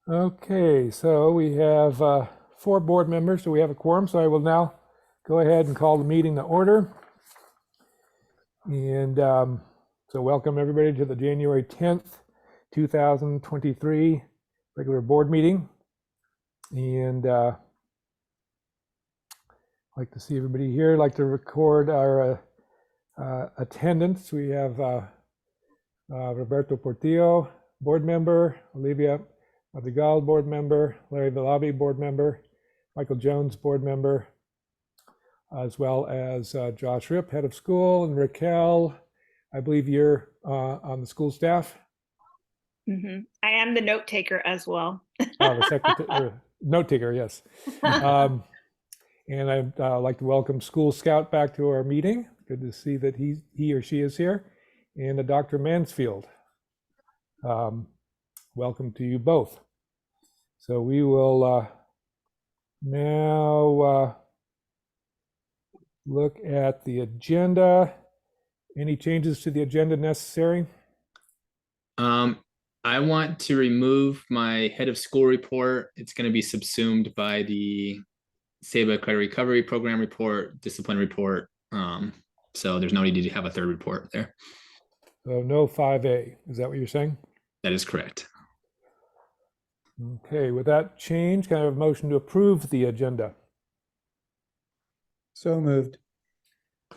Okay, so we have four board members, so we have a quorum. So I will now go ahead and call the meeting to order. And so welcome everybody to the January 10th, 2023 regular board meeting. And I'd like to see everybody here. I'd like to record our attendance. We have Roberto Portillo, board member, Olivia Madrigal, board member, Larry Villabi, board member, Michael Jones, board member, as well as Josh Ripp, head of school, and Raquel, I believe you're on the school staff. I am the note taker as well. The secretary, note taker, yes. And I'd like to welcome School Scout back to our meeting. Good to see that he or she is here. And Dr. Mansfield. Welcome to you both. So we will now look at the agenda. Any changes to the agenda necessary? I want to remove my head of school report. It's going to be subsumed by the SABA Credit Recovery Program report, discipline report. So there's no need to have a third report there. So no 5A, is that what you're saying? That is correct. Okay, with that change, can I have a motion to approve the agenda? So moved.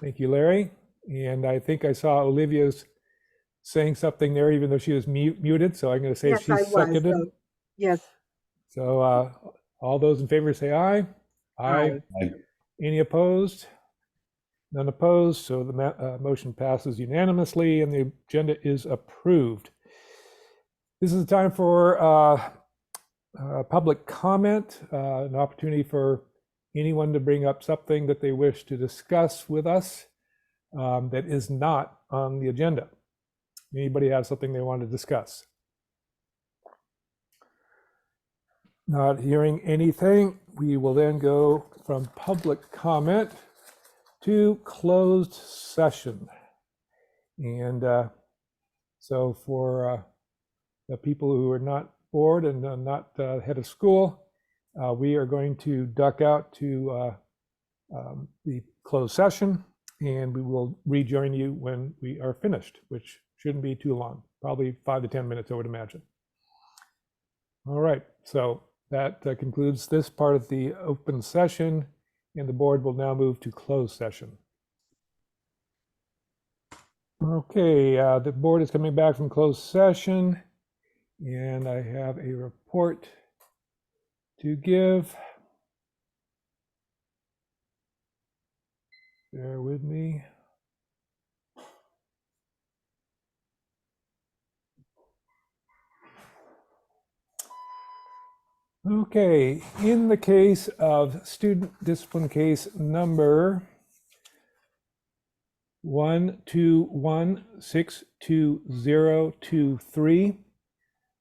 Thank you, Larry. And I think I saw Olivia's saying something there, even though she was muted. So I'm going to say Yes, she I seconded. was. Yes. So all those in favor say aye. Aye. Any opposed? None opposed. So the motion passes unanimously and the agenda is approved. This is the time for public comment, an opportunity for anyone to bring up something that they wish to discuss with us that is not on the agenda. Anybody have something they want to discuss? Not hearing anything, we will then go from public comment to closed session. And so for the people who are not board and not head of school, we are going to duck out to the closed session, and we will rejoin you when we are finished, which shouldn't be too long, probably 5 to 10 minutes, I would imagine. All right, so that concludes this part of the open session, and the board will now move to closed session. Okay, the board is coming back from closed session, and I have a report to give. Bear with me. Okay, in the case of student discipline case number 1216223,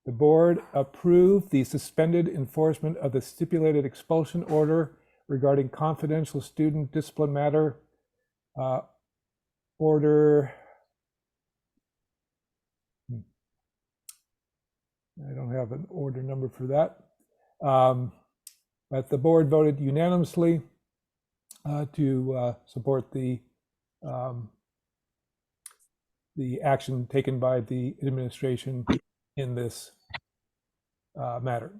the board approved the suspended enforcement of the stipulated expulsion order regarding confidential student discipline matter order. I don't have an order number for that. But the board voted unanimously to support the action taken by the administration in this matter.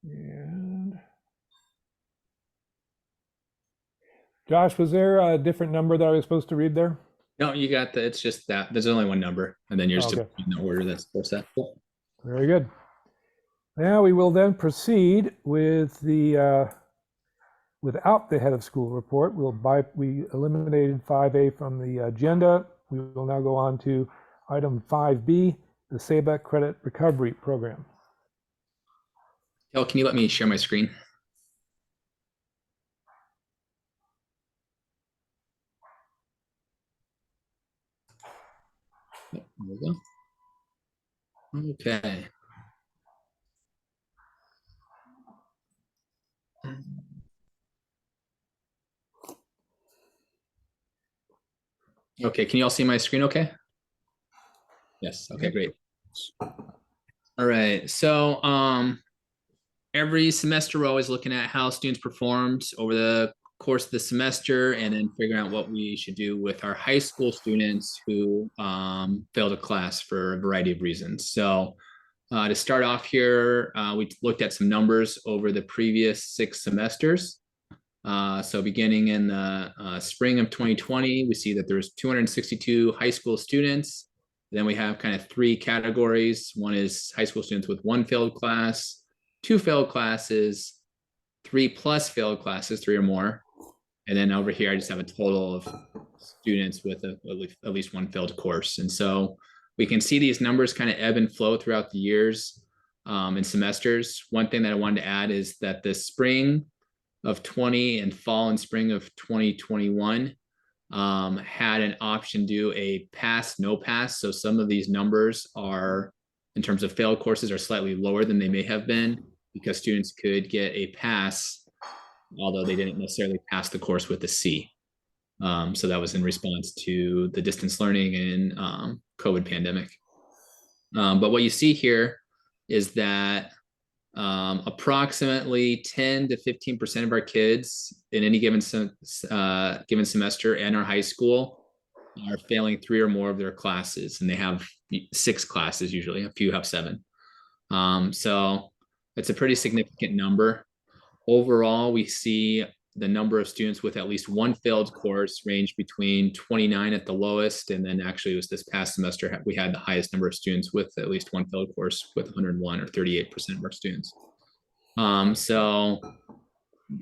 And Josh, was there a different number that I was supposed to read there? No, you got the, it's just that. There's only one number, and then you're just Okay. in the order that's set. Very good. Now we will then proceed with the without the head of school report. We eliminated 5A from the agenda. We will now go on to item 5B, the SABA Credit Recovery Program. Kel, can you let me share my screen? There we go. Okay. Okay, can you all see my screen okay? Yes, okay, Yep. great. All right, so every semester we're always looking at how students performed over the course of the semester and then figuring out what we should do with our high school students who failed a class for a variety of reasons. So to start off here, we looked at some numbers over the previous 6 semesters. So beginning in the spring of 2020, we see that there's 262 high school students. Then we have kind of 3 categories. One is high school students with 1 failed class, 2 failed classes, 3+ failed classes, 3 or more. And then over here, I just have a total of students with at least 1 failed course. And so we can see these numbers kind of ebb and flow throughout the years and semesters. One thing that I wanted to add is that the spring of 20 and fall and spring of 2021 had an option to do a pass, no pass. So some of these numbers are, in terms of failed courses, are slightly lower than they may have been because students could get a pass, although they didn't necessarily pass the course with a C. So that was in response to the distance learning and COVID pandemic. But what you see here is that approximately 10 to 15% of our kids in any given semester in our high school are failing 3 or more of their classes, and they have 6 classes usually. A few have 7. So it's a pretty significant number. Overall, we see the number of students with at least 1 failed course range between 29 at the lowest, and then actually it was this past semester we had the highest number of students with at least 1 failed course with 101 or 38% of our students. So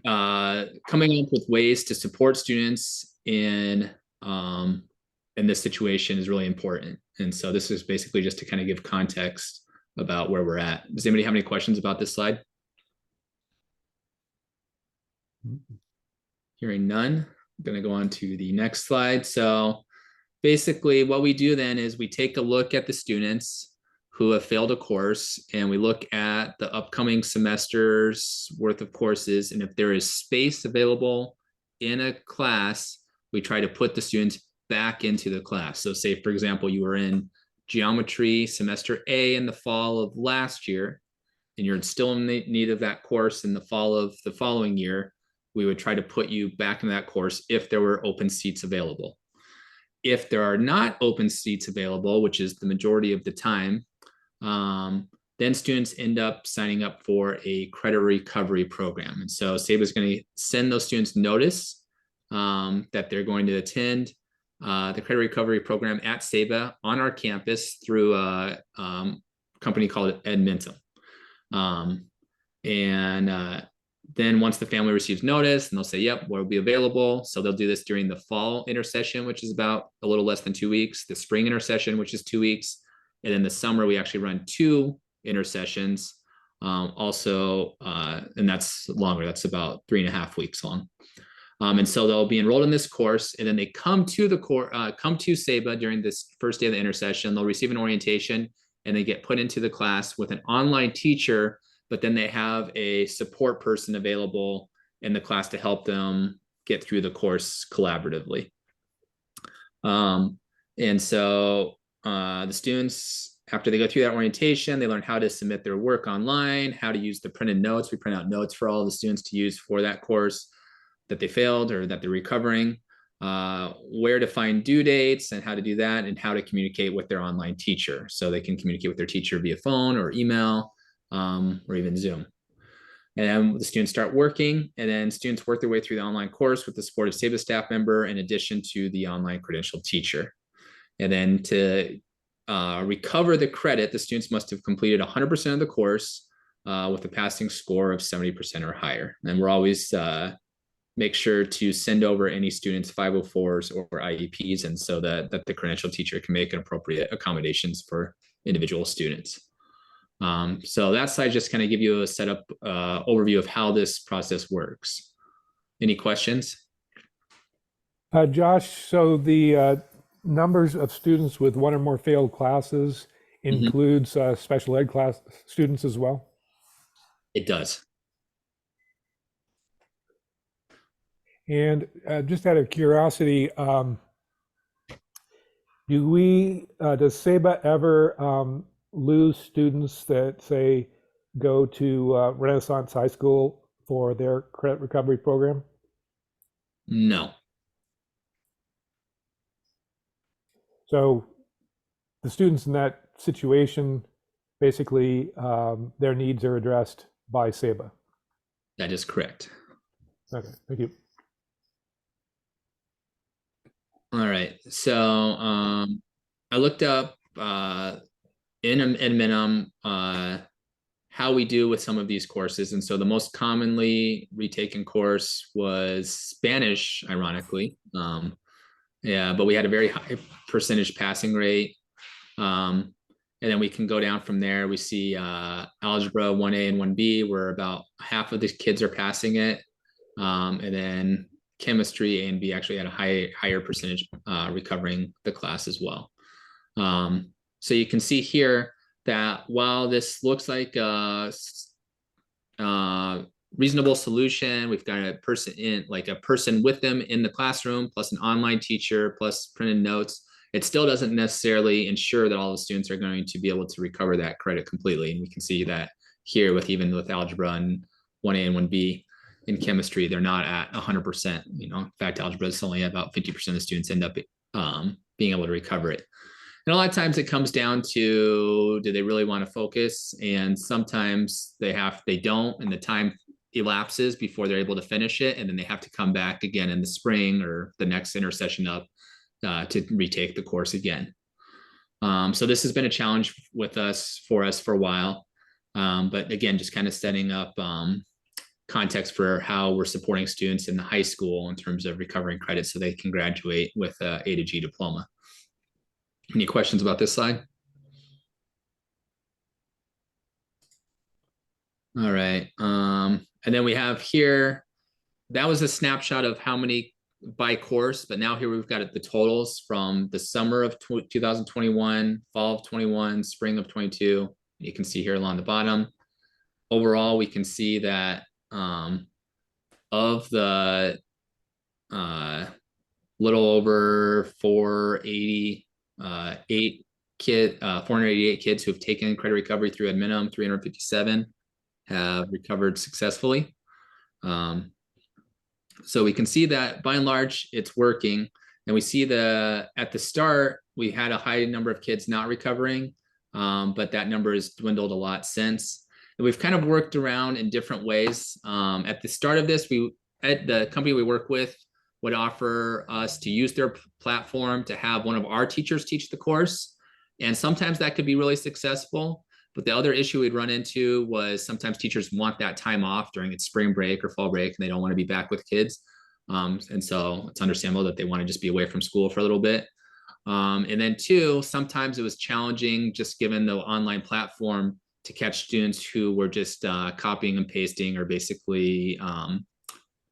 coming up with ways to support students in this situation is really important. And so this is basically just to kind of give context about where we're at. Does anybody have any questions about this slide? Hearing none, I'm going to go on to the next slide. So basically what we do then is we take a look at the students who have failed a course and we look at the upcoming semester's worth of courses. And if there is space available in a class, we try to put the students back into the class. So say, for example, you were in geometry semester A in the fall of last year, and you're still in need of that course in the fall of the following year, we would try to put you back in that course if there were open seats available. If there are not open seats available, which is the majority of the time, then students end up signing up for a credit recovery program. And so SABA is going to send those students notice that they're going to attend the credit recovery program at SABA on our campus through a company called Edmentum. Then once the family receives notice, and they'll say, yep, we'll be available. So they'll do this during the fall intersession, which is about a little less than 2 weeks, the spring intersession, which is 2 weeks. And then the summer, we actually run 2 intersessions and that's longer. That's about 3.5 weeks long. And so they'll be enrolled in this course, and then they come to SABA during this first day of the intersession. They'll receive an orientation, and they get put into the class with an online teacher, but then they have a support person available in the class to help them get through the course collaboratively. And so the students, after they go through that orientation, they learn how to submit their work online, how to use the printed notes. We print out notes for all the students to use for that course that they failed or that they're recovering, where to find due dates and how to do that, and how to communicate with their online teacher. So they can communicate with their teacher via phone or email, or even Zoom. And then the students start working, and then students work their way through the online course with the support of SABA staff member in addition to the online credentialed teacher. And then to recover the credit, the students must have completed 100% of the course with a passing score of 70% or higher. And we're always make sure to send over any students' 504s or IEPs, and so that the credentialed teacher can make appropriate accommodations for individual students. So that slide just kind of give you a setup overview of how this process works. Any questions? Josh, so the numbers of students with 1 or more failed classes includes special ed class students as well? It does. And just out of curiosity, Does SEBA ever lose students that say go to Renaissance High School for their credit recovery program? No. So the students in that situation, basically, their needs are addressed by SEBA. That is correct. Okay, thank you. All right, so I looked up in minimum how we do with some of these courses, and so the most commonly retaken course was Spanish, ironically. Yeah, but we had a very high percentage passing rate. And then we can go down from there. We see algebra 1A and 1B, where about half of the kids are passing it. And then chemistry A and B actually had a higher percentage recovering the class as well. So you can see here that while this looks like a reasonable solution, we've got a person with them in the classroom, plus an online teacher, plus printed notes. It still doesn't necessarily ensure that all the students are going to be able to recover that credit completely. And we can see that here even with algebra and 1A and 1B. In chemistry, they're not at 100%. In fact, algebra is only about 50% of the students end up being able to recover it. And a lot of times it comes down to, do they really want to focus? And sometimes they don't, and the time elapses before they're able to finish it. And then they have to come back again in the spring or the next intersession up to retake the course again. So this has been a challenge for us for a while. But again, just kind of setting up context for how we're supporting students in the high school in terms of recovering credit so they can graduate with a to G diploma. Any questions about this slide? All right. And then we have here, that was a snapshot of how many by course, but now here we've got the totals from the summer of 2021, fall of 21, spring of 22. You can see here along the bottom. Overall, we can see that of the little over 488 kids who have taken credit recovery through ad minimum, 357 have recovered successfully. So we can see that by and large it's working, and we see at the start we had a high number of kids not recovering, but that number has dwindled a lot since. And we've kind of worked around in different ways. At the start of this, the company we work with would offer us to use their platform to have one of our teachers teach the course. And sometimes that could be really successful. But the other issue we'd run into was sometimes teachers want that time off during its spring break or fall break, and they don't want to be back with kids. And so it's understandable that they want to just be away from school for a little bit. And then two, sometimes it was challenging just given the online platform to catch students who were just copying and pasting or basically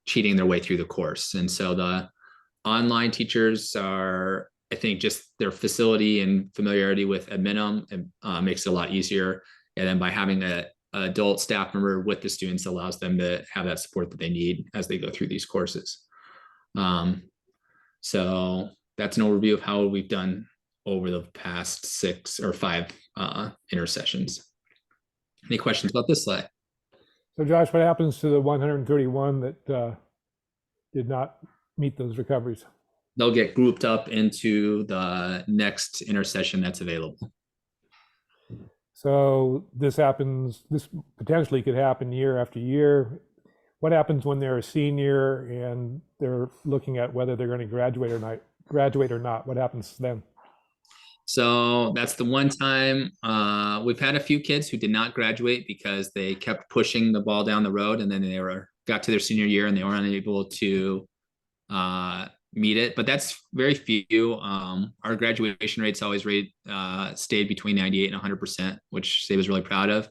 cheating their way through the course. And so the online teachers are, I think, just their facility and familiarity with ad minimum makes it a lot easier. And then by having an adult staff member with the students allows them to have that support that they need as they go through these courses. So that's an overview of how we've done over the past 6 or 5 intersessions. Any questions about this slide? So Josh, what happens to the 131 that did not meet those recoveries? They'll get grouped up into the next intersession that's available. So this potentially could happen year after year. What happens when they're a senior and they're looking at whether they're going to graduate or not? What happens then? So that's the one time we've had a few kids who did not graduate because they kept pushing the ball down the road, and then they got to their senior year and they were unable to meet it. But that's very few. Our graduation rates always stayed between 98 and 100%, which SEBA was really proud of.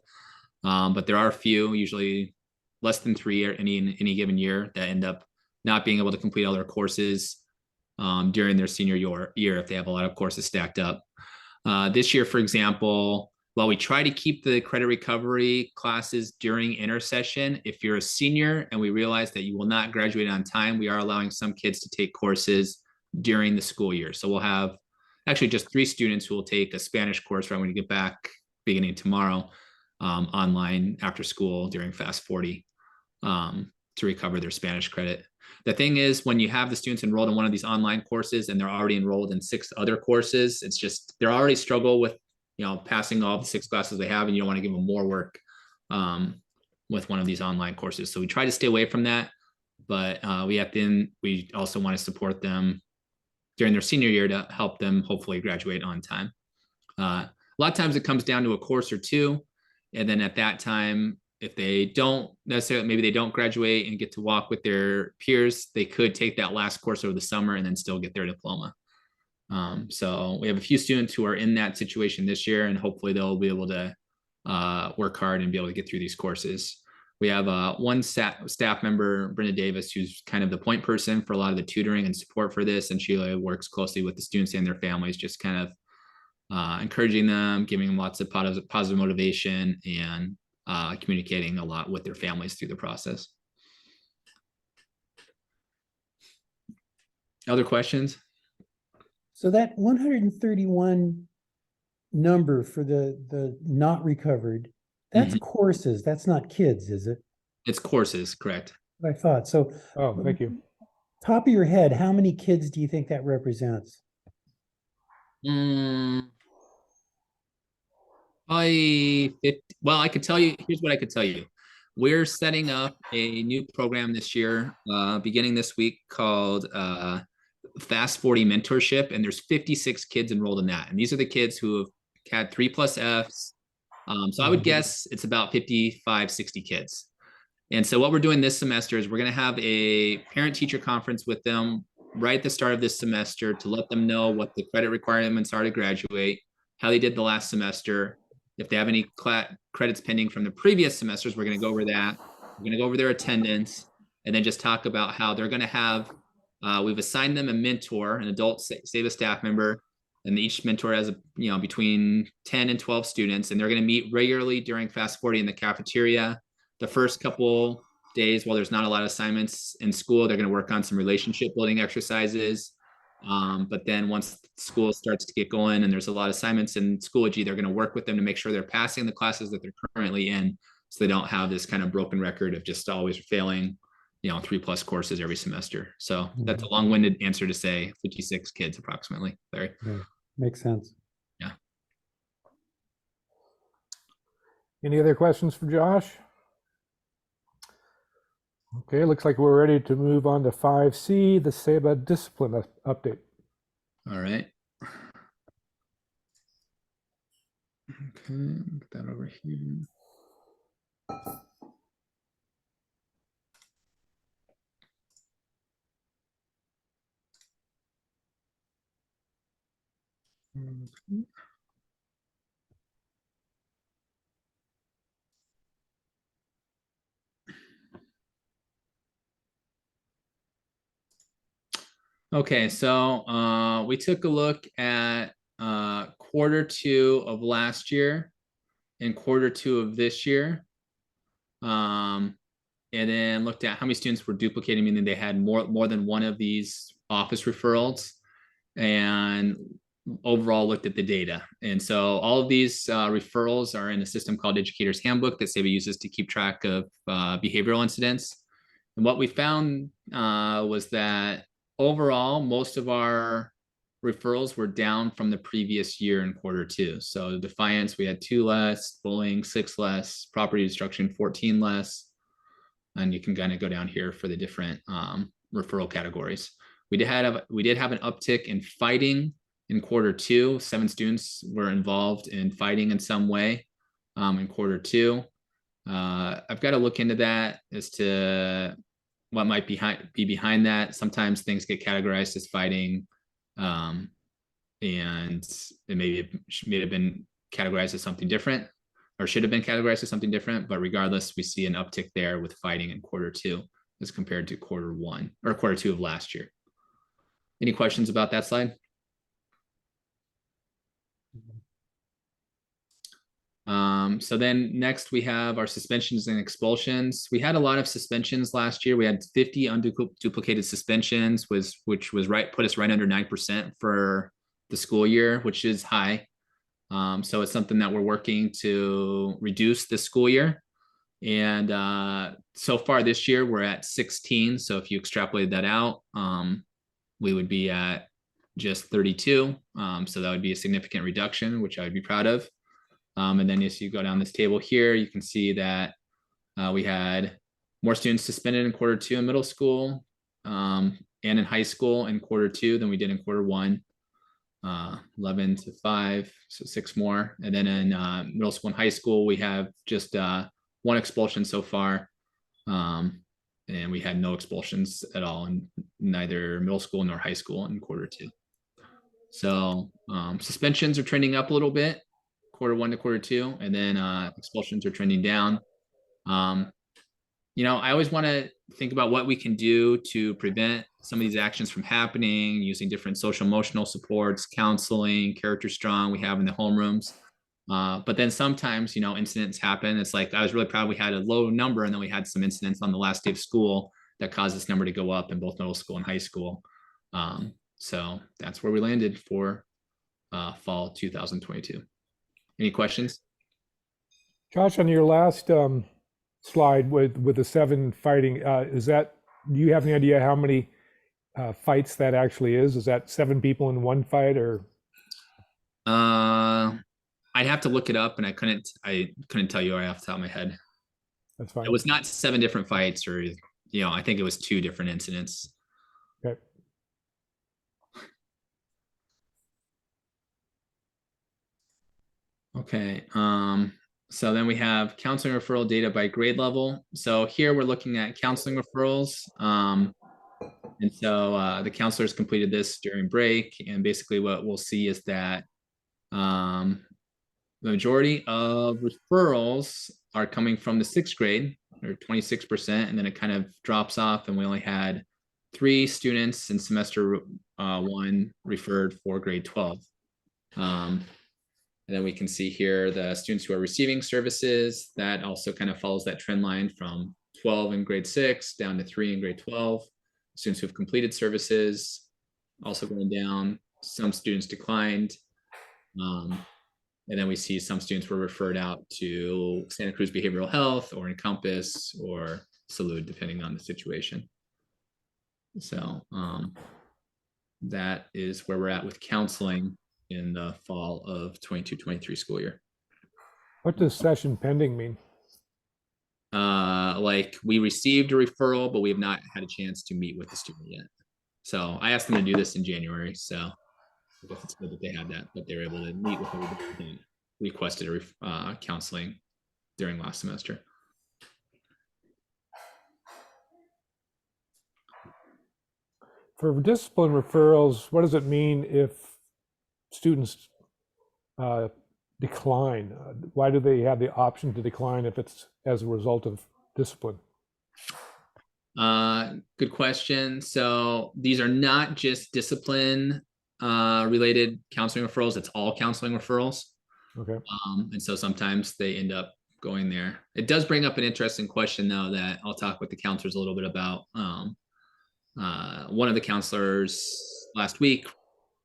But there are a few, usually less than 3 in any given year, that end up not being able to complete all their courses during their senior year if they have a lot of courses stacked up. This year, for example, while we try to keep the credit recovery classes during intersession, if you're a senior and we realize that you will not graduate on time, we are allowing some kids to take courses during the school year. So we'll have actually just 3 students who will take a Spanish course right when we get back beginning tomorrow, online after school during Fast 40, to recover their Spanish credit. The thing is, when you have the students enrolled in one of these online courses and they're already enrolled in 6 other courses, it's just, they're already struggle with, passing all the 6 classes they have, and you don't want to give them more work with one of these online courses. So we try to stay away from that, but we also want to support them during their senior year to help them hopefully graduate on time. A lot of times it comes down to a course or 2, and then at that time, if they don't necessarily, maybe they don't graduate and get to walk with their peers, they could take that last course over the summer and then still get their diploma. So we have a few students who are in that situation this year, and hopefully they'll be able to work hard and be able to get through these courses. We have one staff member, Brenda Davis, who's kind of the point person for a lot of the tutoring and support for this, and she works closely with the students and their families, just kind of encouraging them, giving them lots of positive motivation, and communicating a lot with their families through the process. Other questions? So that 131 number for the not recovered, that's courses, that's not kids, is it? It's courses, correct. I thought so. Oh, thank you. Top of your head, how many kids do you think that represents? Probably 50. Well, I could tell you, here's what I could tell you. We're setting up a new program this year, beginning this week, called Fast 40 Mentorship, and there's 56 kids enrolled in that. And these are the kids who have had 3+ Fs. So I would guess it's about 55, 60 kids. And so what we're doing this semester is we're going to have a parent-teacher conference with them right at the start of this semester to let them know what the credit requirements are to graduate, how they did the last semester. If they have any credits pending from the previous semesters, we're going to go over that. We're going to go over their attendance, and then just talk about how they're going to have, we've assigned them a mentor, an adult SABA staff member, and each mentor has between 10 and 12 students, and they're going to meet regularly during Fast 40 in the cafeteria. The first couple days, while there's not a lot of assignments in school, they're going to work on some relationship building exercises. But then once school starts to get going and there's a lot of assignments in Schoology, they're going to work with them to make sure they're passing the classes that they're currently in, so they don't have this kind of broken record of just always failing 3+ courses every semester. So that's a long-winded answer to say 56 kids approximately, Larry. Yeah, makes sense. Yeah. Any other questions for Josh? Okay, looks like we're ready to move on to 5C, the SABA discipline update. All right. Okay, get that over here. Okay, so we took a look at Q2 of last year and Q2 of this year, and then looked at how many students were duplicating, meaning they had more than one of these office referrals, and overall looked at the data. And so all of these referrals are in a system called Educator's Handbook that SABA uses to keep track of behavioral incidents. And what we found was that overall, most of our referrals were down from the previous year in Q2. So defiance, we had 2 less, bullying 6 less, property destruction 14 less. And you can kind of go down here for the different referral categories. We did have an uptick in fighting in Q2. 7 students were involved in fighting in some way in Q2. I've got to look into that as to what might be behind that. Sometimes things get categorized as fighting, and it may have been categorized as something different, or should have been categorized as something different. But regardless, we see an uptick there with fighting in Q2 as compared to Q1 or Q2 of last year. Any questions about that slide? So then next we have our suspensions and expulsions. We had a lot of suspensions last year. We had 50 unduplicated suspensions, which was put us right under 9% for the school year, which is high. So it's something that we're working to reduce this school year. And so far this year, we're at 16. So if you extrapolate that out, we would be at just 32. So that would be a significant reduction, which I would be proud of. And then as you go down this table here, you can see that we had more students suspended in Q2 in middle school and in high school in Q2 than we did in Q1. 11 to 5, so 6 more. And then in middle school and high school, we have just 1 expulsion so far. And we had no expulsions at all in neither middle school nor high school in Q2. So suspensions are trending up a little bit, Q1 to Q2, and then expulsions are trending down. You know, I always want to think about what we can do to prevent some of these actions from happening, using different social emotional supports, counseling, Character Strong we have in the homerooms. But then sometimes, you know, incidents happen. It's like, I was really proud we had a low number, and then we had some incidents on the last day of school that caused this number to go up in both middle school and high school. So that's where we landed for fall 2022. Any questions? Josh, on your last slide with the 7 fighting, is that, do you have any idea how many fights that actually is? Is that 7 people in one fight, or? I'd have to look it up, and I couldn't tell you right off the top of my head. That's fine. It was not 7 different fights, or, you know, I think it was 2 different incidents. Okay. Okay. So then we have counseling referral data by grade level. So here we're looking at counseling referrals. And so the counselors completed this during break. And basically what we'll see is that the majority of referrals are coming from the 6th grade, or 26%, and then it kind of drops off, and we only had 3 students in semester 1 referred for grade 12. And then we can see here the students who are receiving services. That also kind of follows that trend line from 12 in grade 6 down to 3 in grade 12. Students who have completed services also going down. Some students declined. And then we see some students were referred out to Santa Cruz Behavioral Health or Encompass or Salud, depending on the situation. So that is where we're at with counseling in the fall of 22-23 school year. What does session pending mean? Like, we received a referral, but we have not had a chance to meet with the student yet. So I asked them to do this in January, so I guess it's good that they had that, but they were able to meet with everybody and requested a counseling during last semester. For discipline referrals, what does it mean if students decline? Why do they have the option to decline if it's as a result of discipline? Good question. So these are not just discipline related counseling referrals. It's all counseling referrals. Okay. And so sometimes they end up going there. It does bring up an interesting question, though, that I'll talk with the counselors a little bit about. One of the counselors last week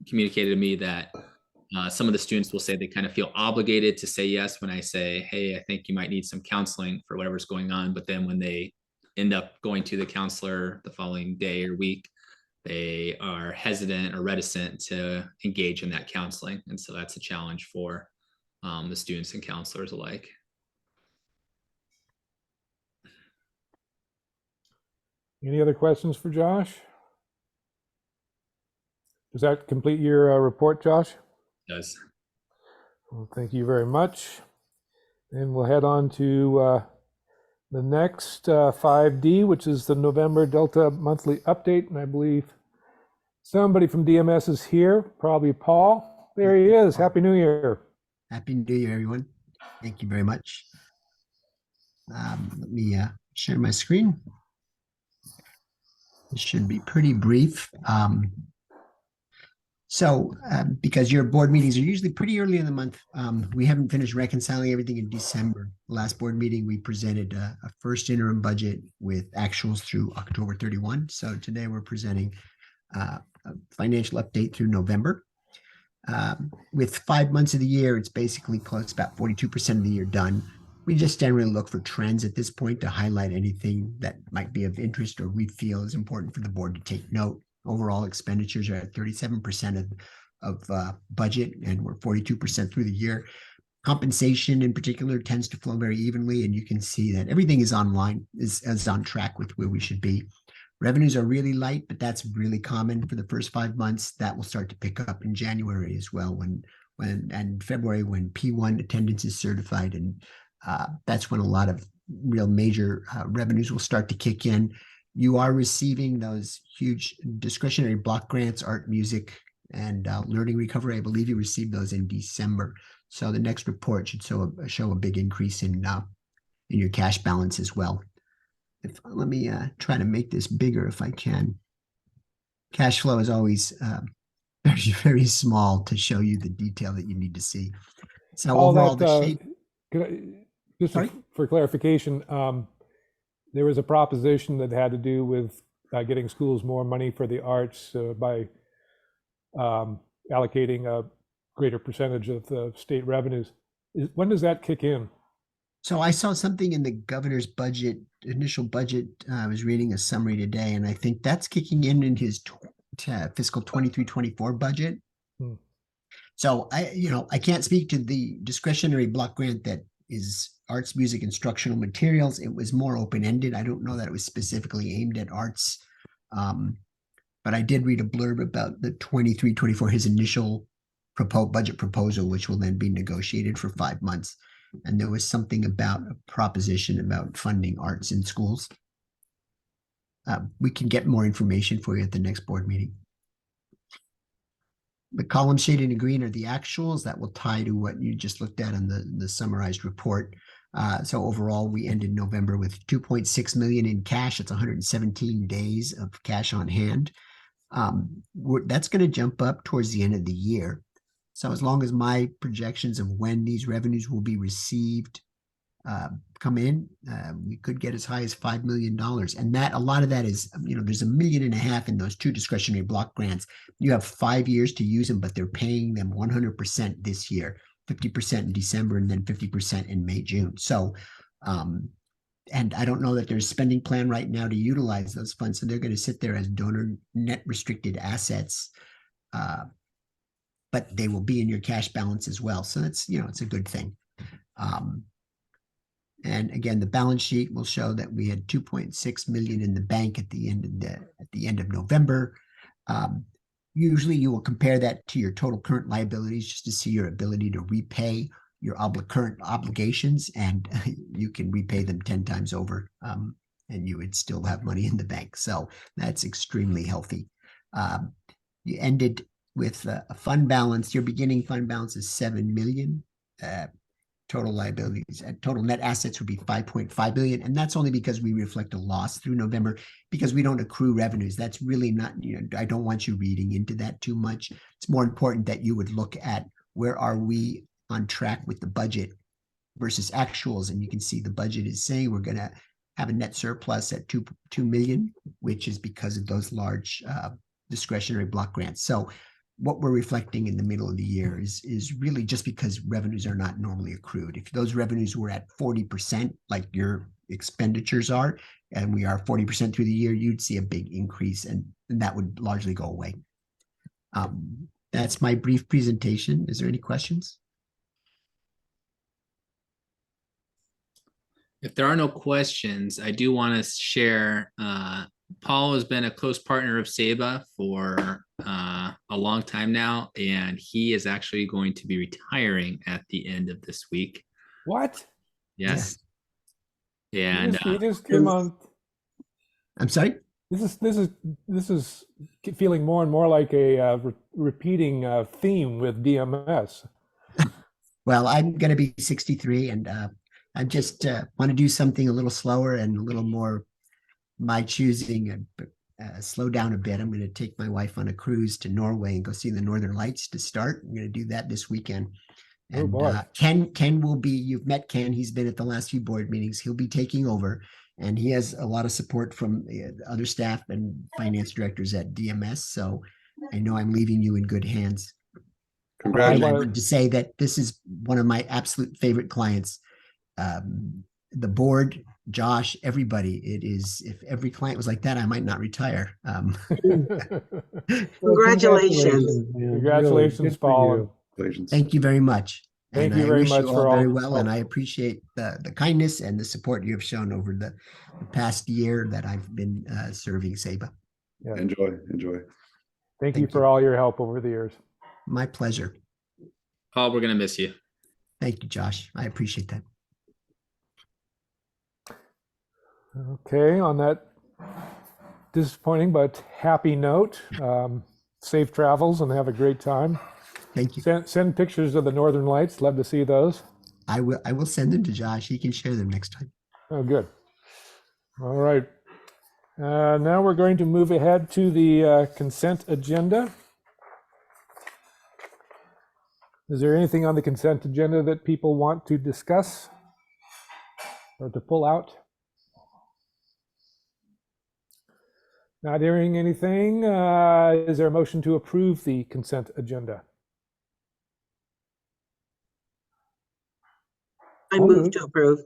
communicated to me that some of the students will say they kind of feel obligated to say yes when I say, hey, I think you might need some counseling for whatever's going on. But then when they end up going to the counselor the following day or week, they are hesitant or reticent to engage in that counseling. And so that's a challenge for the students and counselors alike. Any other questions for Josh? Does that complete your report, Josh? It does. Well, thank you very much. And we'll head on to the next 5D, which is the November Delta monthly update. And I believe somebody from DMS is here, probably Paul. There he is. Happy New Year. Happy New Year, everyone. Thank you very much. Let me share my screen. This should be pretty brief. Because your board meetings are usually pretty early in the month, we haven't finished reconciling everything in December. Last board meeting, we presented a first interim budget with actuals through October 31. So today we're presenting a financial update through November. With 5 months of the year, it's basically close, about 42% of the year done. We just generally look for trends at this point to highlight anything that might be of interest or we feel is important for the board to take note. Overall expenditures are at 37% of budget, and we're 42% through the year. Compensation in particular tends to flow very evenly, and you can see that everything is is on track with where we should be. Revenues are really light, but that's really common for the first 5 months. That will start to pick up in January as well, and February when P1 attendance is certified, and that's when a lot of real major revenues will start to kick in. You are receiving those huge discretionary block grants, art, music, and learning recovery. I believe you received those in December. So the next report should show a big increase in your cash balance as well. Let me try to make this bigger if I can. Cash flow is always very, very small to show you the detail that you need to see. So All overall, that, the shape. just Sorry? for clarification, there was a proposition that had to do with getting schools more money for the arts by allocating a greater percentage of the state revenues. When does that kick in? So I saw something in the governor's budget, initial budget. I was reading a summary today, and I think that's kicking in his fiscal 23-24 budget. Hmm. So I can't speak to the discretionary block grant that is arts, music, instructional materials. It was more open-ended. I don't know that it was specifically aimed at arts. But I did read a blurb about the 23-24, his initial budget proposal, which will then be negotiated for 5 months. And there was something about a proposition about funding arts in schools. We can get more information for you at the next board meeting. The column shaded in green are the actuals that will tie to what you just looked at on the summarized report. So overall, we ended November with 2.6 million in cash. It's 117 days of cash on hand. That's going to jump up towards the end of the year. So as long as my projections of when these revenues will be received come in, we could get as high as $5 million. And a lot of that is, there's $1.5 million in those 2 discretionary block grants. You have 5 years to use them, but they're paying them 100% this year, 50% in December, and then 50% in May, June. So, and I don't know that there's a spending plan right now to utilize those funds. So they're going to sit there as donor net restricted assets. But they will be in your cash balance as well. So that's, it's a good thing. And again, the balance sheet will show that we had 2.6 million in the bank at the end of November. Usually you will compare that to your total current liabilities just to see your ability to repay your current obligations, and you can repay them 10 times over, and you would still have money in the bank. So that's extremely healthy. You ended with a fund balance. Your beginning fund balance is 7 million. Total liabilities and total net assets would be 5.5 billion. And that's only because we reflect a loss through November because we don't accrue revenues. That's really not, I don't want you reading into that too much. It's more important that you would look at where are we on track with the budget versus actuals. And you can see the budget is saying we're going to have a net surplus at 2 million, which is because of those large discretionary block grants. So what we're reflecting in the middle of the year is really just because revenues are not normally accrued. If those revenues were at 40%, like your expenditures are, and we are 40% through the year, you'd see a big increase, and that would largely go away. That's my brief presentation. Is there any questions? If there are no questions, I do want to share, Paul has been a close partner of SEBA for a long time now, and he is actually going to be retiring at the end of this week. What? Yes. And And he just came on. I'm sorry? This is feeling more and more like a repeating theme with DMS. Well, I'm going to be 63, and I just want to do something a little slower and a little more my choosing, and slow down a bit. I'm going to take my wife on a cruise to Norway and go see the Northern Lights to start. I'm going to do that this weekend. Oh, And boy. Ken will be, you've met Ken, he's been at the last few board meetings. He'll be taking over, and he has a lot of support from the other staff and finance directors at DMS. So I know I'm leaving you in good hands. I Congratulations. wanted to say that this is one of my absolute favorite clients. The board, Josh, everybody. It is. If every client was like that, I might not retire. Well, Congratulations. man. Really, Congratulations, good for Paul. you. Congratulations. Thank you very much. Thank And you I very wish much you for all very all- well, and I appreciate the kindness and the support you have shown over the past year that I've been serving SABA. Enjoy. Thank you Thank for you. all your help over the years. My pleasure. Paul, we're gonna miss you. Thank you, Josh. I appreciate that. Okay, on that disappointing but happy note, safe travels and have a great time. Thank you. Send pictures of the Northern Lights. Love to see those. I will send them to Josh. He can share them next time. Oh, good. All right. Now we're going to move ahead to the consent agenda. Is there anything on the consent agenda that people want to discuss or to pull out? Not hearing anything. Is there a motion to approve the consent agenda? I I'll move move. to approve.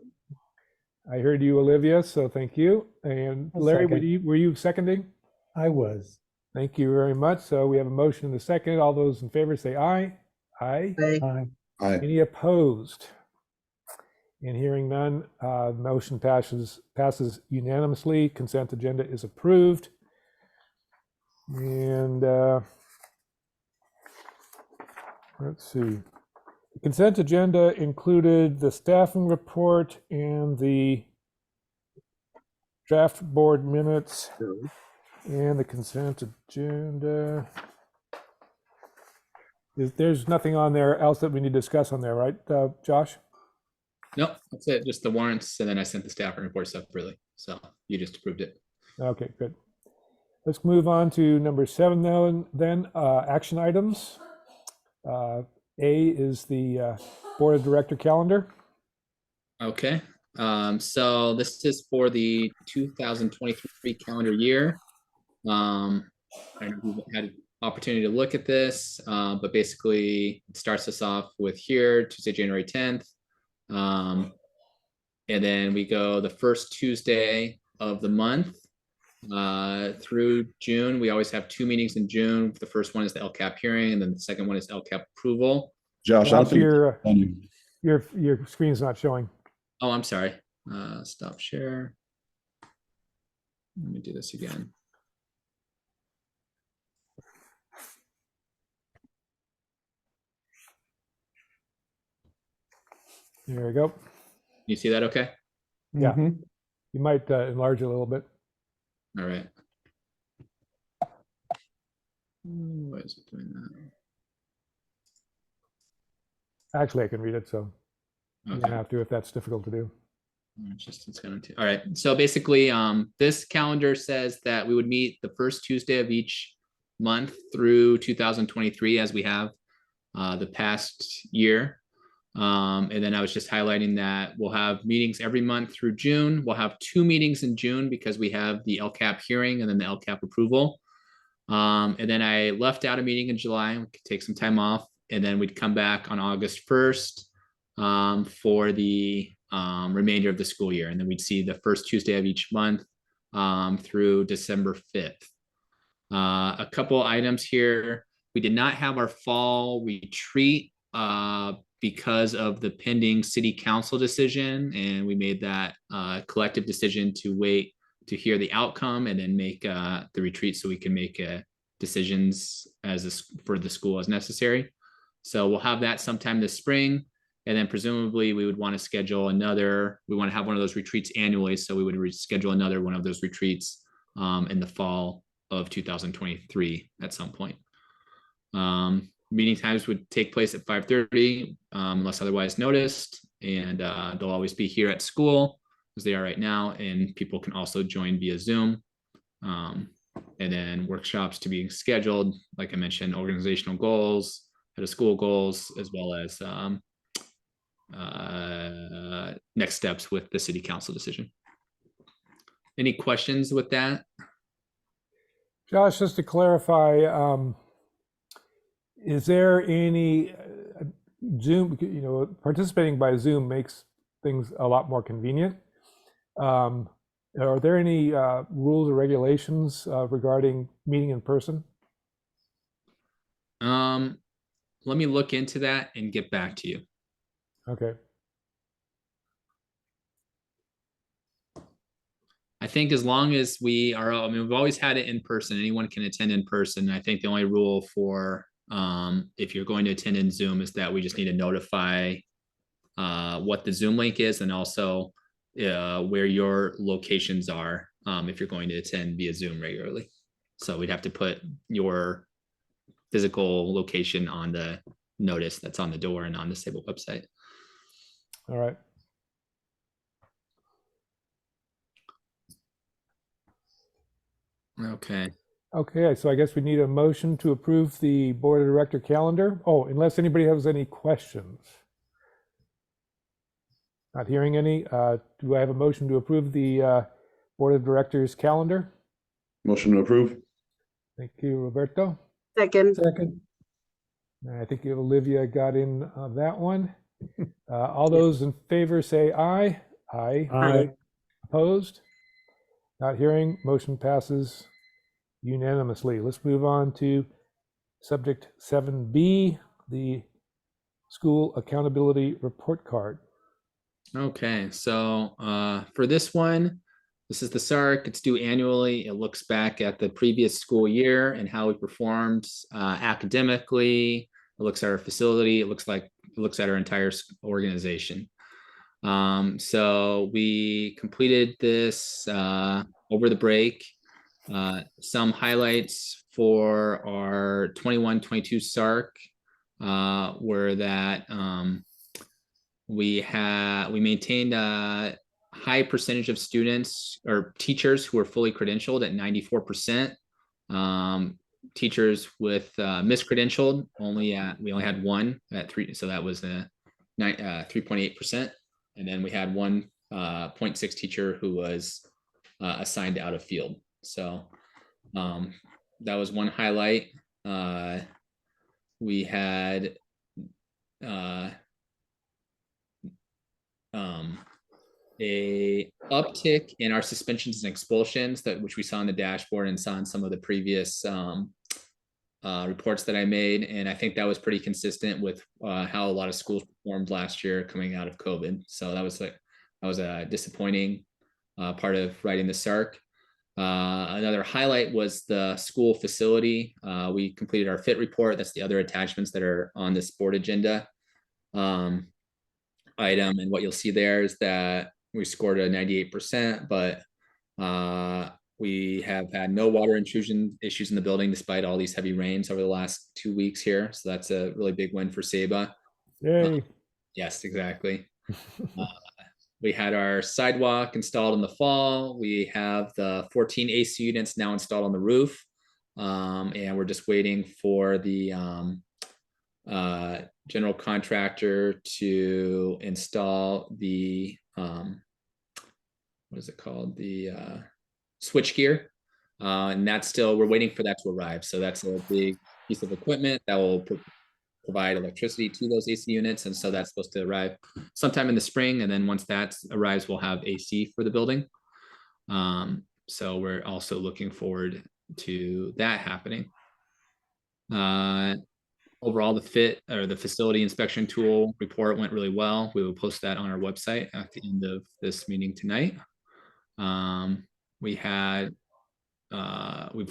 I heard you, Olivia, so thank you. And I'll Larry, second. were you seconding? I was. Thank you very much. So we have a motion and a second. All those in favor say aye. Aye. Aye. Aye. Any opposed? And hearing none, motion passes unanimously. Consent agenda is approved. And let's see. The consent agenda included the staffing report and the draft board minutes and the consent agenda. There's nothing on there else that we need to discuss on there, right, Josh? Nope, that's it. Just the warrants, and then I sent the staffing report separately. So you just approved it. Okay, good. Let's move on to number 7 then, action items. A is the Board of Director calendar. Okay, so this is for the 2023 calendar year. I don't know if you've had an opportunity to look at this, but basically it starts us off with here, Tuesday, January 10th. And then we go the first Tuesday of the month through June. We always have 2 meetings in June. The first one is the LCAP hearing, and then the second one is LCAP approval. Josh, I don't Josh, think your screen's not showing. Oh, I'm sorry. Stop share. Let me do this again. There we go. You see that okay? Yeah. Mhm. You might enlarge it a little bit. All right. Why is it doing that? Actually, I can read it, so you don't Okay. have to if that's difficult to do. It's going to. All right. So basically, this calendar says that we would meet the first Tuesday of each month through 2023, as we have the past year. And then I was just highlighting that we'll have meetings every month through June. We'll have 2 meetings in June because we have the LCAP hearing and then the LCAP approval. And then I left out a meeting in July. We could take some time off, and then we'd come back on August 1st for the remainder of the school year. And then we'd see the first Tuesday of each month through December 5th. A couple items here. We did not have our fall retreat because of the pending city council decision. And we made that collective decision to wait to hear the outcome and then make the retreat so we can make decisions for the school as necessary. So we'll have that sometime this spring. And then presumably we would want to schedule we want to have one of those retreats annually. So we would reschedule another one of those retreats in the fall of 2023 at some point. Meeting times would take place at 5:30 unless otherwise noticed. And they'll always be here at school as they are right now. And people can also join via Zoom. And then workshops to be scheduled, like I mentioned, organizational goals, head of school goals, as well as next steps with the city council decision. Any questions with that? Josh, just to clarify, is there any Zoom, participating by Zoom makes things a lot more convenient. Are there any rules or regulations regarding meeting in person? Let me look into that and get back to you. Okay. I think as long as we are, I mean, we've always had it in person. Anyone can attend in person. I think the only rule for if you're going to attend in Zoom is that we just need to notify what the Zoom link is and also where your locations are if you're going to attend via Zoom regularly. So we'd have to put your physical location on the notice that's on the door and on the Sable website. All right. Okay. Okay, so I guess we need a motion to approve the board of director calendar. Oh, unless anybody has any questions. Not hearing any. Do I have a motion to approve the board of directors calendar? Motion to approve. Thank you, Roberto. Second. Second. I think Olivia got in on that one. All those in favor say aye. Aye. Aye. Opposed? Not hearing. Motion passes unanimously. Let's move on to subject 7B, the school accountability report card. Okay, so for this one, this is the SARC. It's due annually. It looks back at the previous school year and how we performed academically. It looks at our facility. It looks at our entire organization. So we completed this over the break. Some highlights for our 21-22 SARC were that we maintained a high percentage of students or teachers who were fully credentialed at 94%. Teachers with miscredentialed we only had one at 3, so that was 3.8%. And then we had 1.6 teacher who was assigned out of field. So that was one highlight. We had a uptick in our suspensions and expulsions which we saw in the dashboard and saw in some of the previous reports that I made. And I think that was pretty consistent with how a lot of schools performed last year coming out of COVID. So that was a disappointing part of writing the SARC. Another highlight was the school facility. We completed our fit report. That's the other attachments that are on this board agenda item. And what you'll see there is that we scored a 98%, but we have had no water intrusion issues in the building despite all these heavy rains over the last 2 weeks here. So that's a really big win for SABA. Yay. Yes, exactly. We had our sidewalk installed in the fall. We have the 14 AC units now installed on the roof. And we're just waiting for the general contractor to install the, what is it called? The switch gear. And we're waiting for that to arrive. So that's a big piece of equipment that will provide electricity to those AC units. And so that's supposed to arrive sometime in the spring. And then once that arrives, we'll have AC for the building. So we're also looking forward to that happening. Overall, the facility inspection tool report went really well. We will post that on our website at the end of this meeting tonight. We've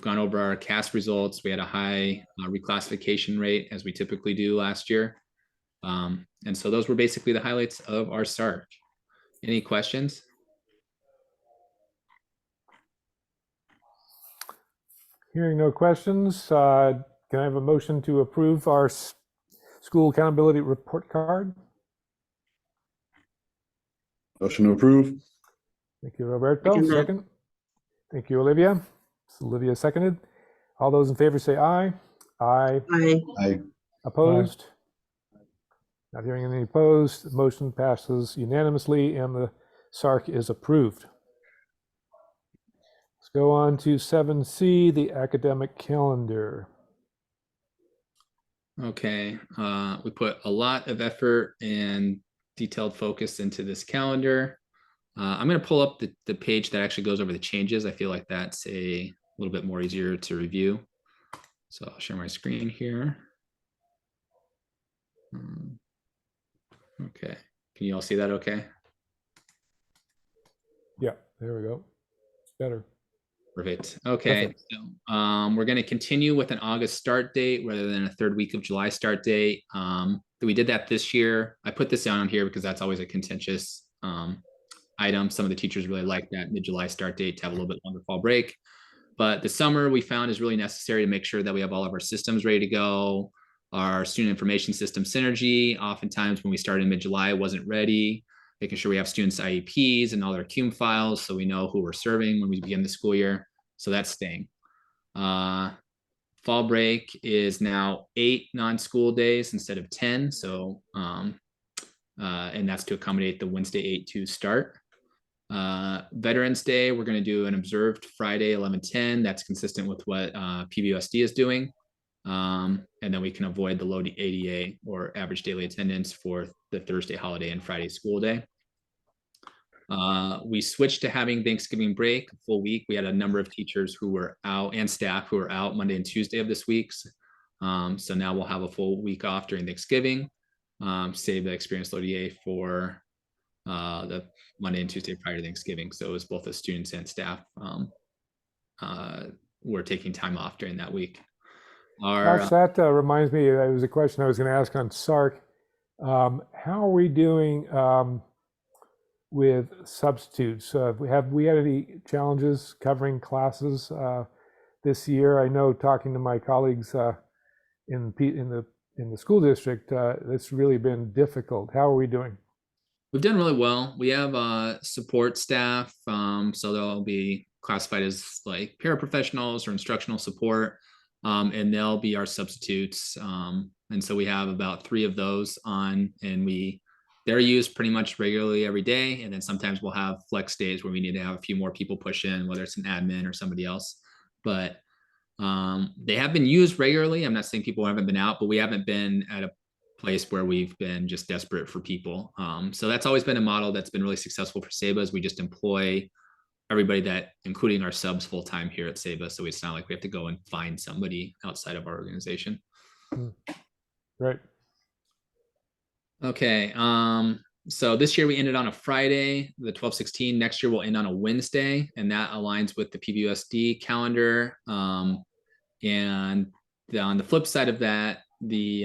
gone over our CAS results. We had a high reclassification rate as we typically do last year. And so those were basically the highlights of our SARC. Any questions? Hearing no questions, can I have a motion to approve our school accountability report card? Motion to approve. Thank you, Roberto. Second that. Second. Thank you, Olivia. So Olivia seconded. All those in favor say aye. Aye. Aye. Aye. Opposed? Not hearing any opposed. The motion passes unanimously and the SARC is approved. Let's go on to 7C, the academic calendar. Okay, we put a lot of effort and detailed focus into this calendar. I'm gonna pull up the page that actually goes over the changes. I feel like that's a little bit more easier to review. So I'll share my screen here. Okay, can you all see that okay? Yeah, there we go. It's better. Perfect. Okay, Perfect. so we're going to continue with an August start date rather than a third week of July start date. We did that this year. I put this on here because that's always a contentious item. Some of the teachers really like that mid-July start date to have a little bit longer fall break. But the summer we found is really necessary to make sure that we have all of our systems ready to go. Our student information system Synergy, oftentimes when we started in mid-July, wasn't ready. Making sure we have students' IEPs and all their CUME files so we know who we're serving when we begin the school year. So that's staying. Fall break is now 8 non-school days instead of 10. So, and that's to accommodate the Wednesday 8-2 start. Veterans Day, we're going to do an observed Friday 11-10. That's consistent with what PBUSD is doing. And then we can avoid the low ADA or average daily attendance for the Thursday holiday and Friday school day. We switched to having Thanksgiving break a full week. We had a number of teachers who were out and staff who were out Monday and Tuesday of this week. So now we'll have a full week off during Thanksgiving. Save the experienced ODA for the Monday and Tuesday prior to Thanksgiving. So it was both the students and staff were taking time off during that week. Josh, that reminds me, that was a question I was going to ask on SARC. How are we doing with substitutes? Have we had any challenges covering classes this year? I know, talking to my colleagues in the school district, it's really been difficult. How are we doing? We've done really well. We have support staff, so they'll be classified as like paraprofessionals or instructional support, and they'll be our substitutes. And so we have about 3 of those on, and they're used pretty much regularly every day. And then sometimes we'll have flex days where we need to have a few more people push in, whether it's an admin or somebody else. But they have been used regularly. I'm not saying people haven't been out, but we haven't been at a place where we've been just desperate for people. So that's always been a model that's been really successful for SABA. We just employ everybody that, including our subs, full time here at SABA. So it's not like we have to go and find somebody outside of our organization. Right. Okay. So this year we ended on a Friday, the 12/16. Next year we'll end on a Wednesday, and that aligns with the PBUSD calendar. And on the flip side of that, we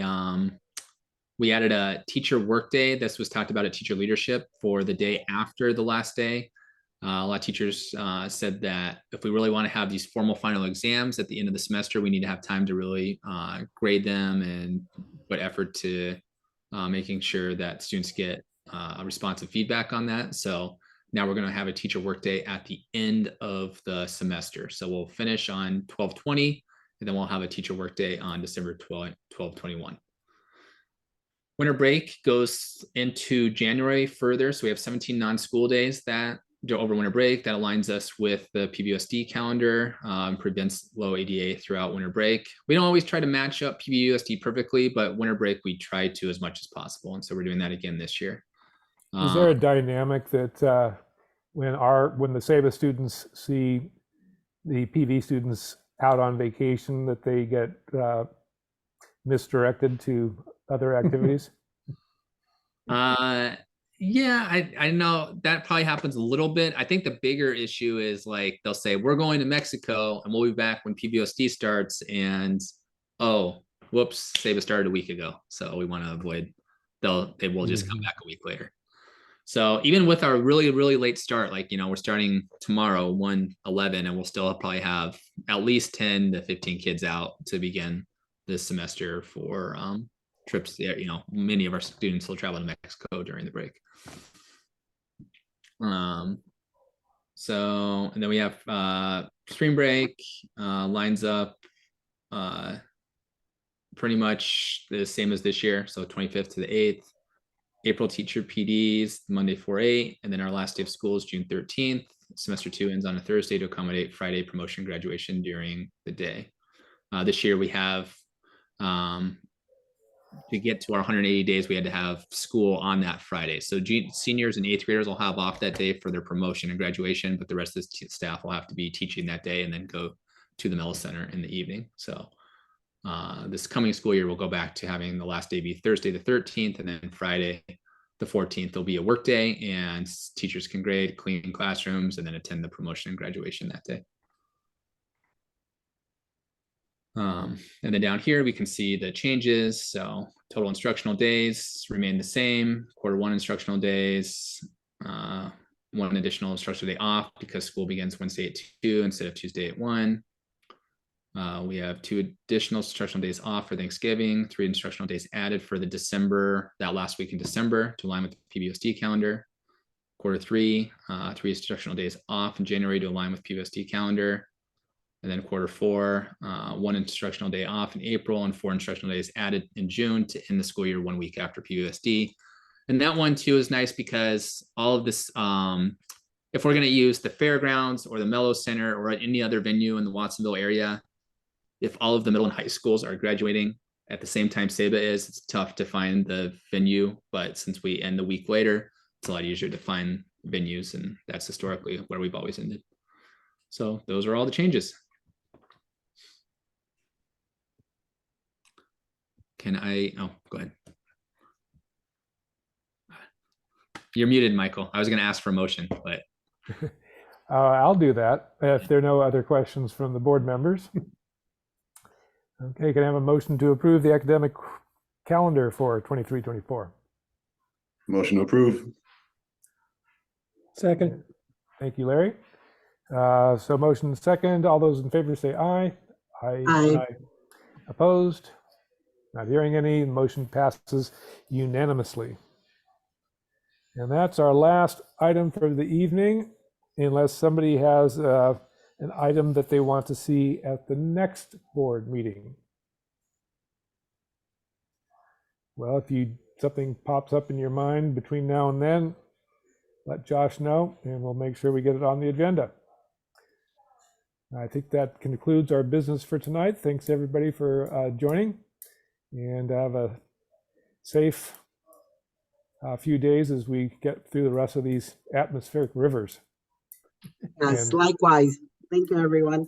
added a teacher workday. This was talked about at teacher leadership for the day after the last day. A lot of teachers said that if we really want to have these formal final exams at the end of the semester, we need to have time to really grade them and put effort to making sure that students get responsive feedback on that. So now we're going to have a teacher workday at the end of the semester. So we'll finish on 12/20, and then we'll have a teacher workday on December 12/21. Winter break goes into January further. So we have 17 non-school days that over winter break. That aligns us with the PBUSD calendar, prevents low ADA throughout winter break. We don't always try to match up PBUSD perfectly, but winter break, we try to as much as possible. And so we're doing that again this year. Is there a dynamic that when the SABA students see the PV students out on vacation, that they get misdirected to other activities? Yeah, I know that probably happens a little bit. I think the bigger issue is like they'll say we're going to Mexico and we'll be back when PBUSD starts, and oh, whoops, SABA started a week ago, so we want to avoid. They will just come back a week later. So even with our really, really late start, like, we're starting tomorrow 1/11, and we'll still probably have at least 10 to 15 kids out to begin this semester for trips there. Many of our students will travel to Mexico during the break. So, and then we have spring break lines up pretty much the same as this year. So 25th to the 8th. April teacher PDs, Monday 4/8, and then our last day of school is June 13th. Semester 2 ends on a Thursday to accommodate Friday promotion graduation during the day. This year we have to get to our 180 days, we had to have school on that Friday. So seniors and 8th graders will have off that day for their promotion and graduation, but the rest of the staff will have to be teaching that day and then go to the Mello Center in the evening. So this coming school year, we'll go back to having the last day be Thursday the 13th, and then Friday the 14th will be a work day, and teachers can grade, clean classrooms, and then attend the promotion and graduation that day. And then down here, we can see the changes. So total instructional days remain the same. Q1 instructional days, 1 additional instructional day off because school begins Wednesday at 2 instead of Tuesday at 1. We have 2 additional instructional days off for Thanksgiving, 3 instructional days added for that last week in December to align with the PBOSD calendar. Q3, 3 instructional days off in January to align with PBOSD calendar. And then Q4, 1 instructional day off in April and 4 instructional days added in June to end the school year 1 week after PUSD. And that one too is nice because all of this, if we're going to use the fairgrounds or the Mello Center or any other venue in the Watsonville area, if all of the middle and high schools are graduating at the same time SEBA is, it's tough to find the venue. But since we end the week later, it's a lot easier to find venues, and that's historically where we've always ended. So those are all the changes. Oh, go ahead. You're muted, Michael. I was going to ask for a motion, but. I'll do that if there are no other questions from the board members. Okay, can I have a motion to approve the academic calendar for 23-24? Motion to approve. Second. Thank you, Larry. So motion second. All those in favor say aye. Aye. Opposed? Not hearing any. Motion passes unanimously. And that's our last item for the evening, unless somebody has an item that they want to see at the next board meeting. Well, if something pops up in your mind between now and then, let Josh know and we'll make sure we get it on the agenda. I think that concludes our business for tonight. Thanks everybody for joining, and have a safe few days as we get through the rest of these atmospheric rivers. Yes, And- likewise. Thank you, everyone.